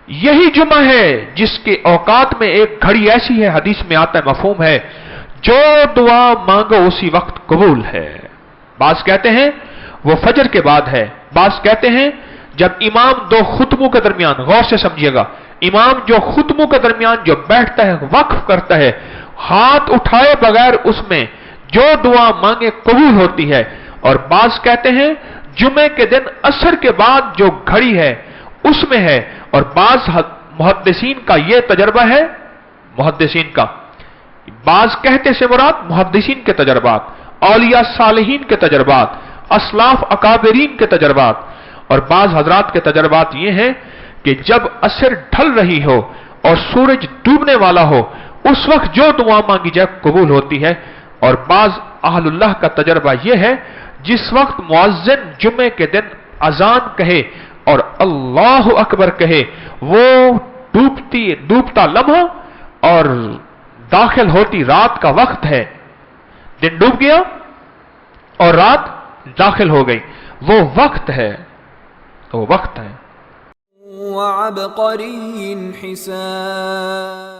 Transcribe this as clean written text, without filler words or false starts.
یہی جمعہ ہے جس کے اوقات میں ایک گھڑی ایسی ہے، حدیث میں آتا ہے، مفہوم ہے، جو دعا مانگو اسی وقت قبول ہے۔ بعض کہتے ہیں وہ فجر کے بعد ہے، بعض کہتے ہیں جب امام دو خطبوں کے درمیان، غور سے سمجھیے گا، امام جو خطبوں کے درمیان جو بیٹھتا ہے، وقف کرتا ہے، ہاتھ اٹھائے بغیر اس میں جو دعا مانگے قبول ہوتی ہے۔ اور بعض کہتے ہیں جمعے کے دن عصر کے بعد جو گھڑی ہے اس میں ہے۔ اور بعض محدثین کا یہ تجربہ ہے، محدثین کا، بعض کہتے سے مراد محدثین کے تجربات، اولیاء صالحین کے تجربات، اسلاف اکابرین کے تجربات، اور بعض حضرات کے تجربات یہ ہیں کہ جب عصر ڈھل رہی ہو اور سورج ڈوبنے والا ہو اس وقت جو دعا مانگی جائے قبول ہوتی ہے۔ اور بعض اہل اللہ کا تجربہ یہ ہے جس وقت مؤذن جمعے کے دن اذان کہے اور اللہ اکبر کہے، وہ ڈوبتا لمحہ اور داخل ہوتی رات کا وقت ہے، دن ڈوب گیا اور رات داخل ہو گئی، وہ وقت ہے، وہ وقت ہے۔ وعبقری حسان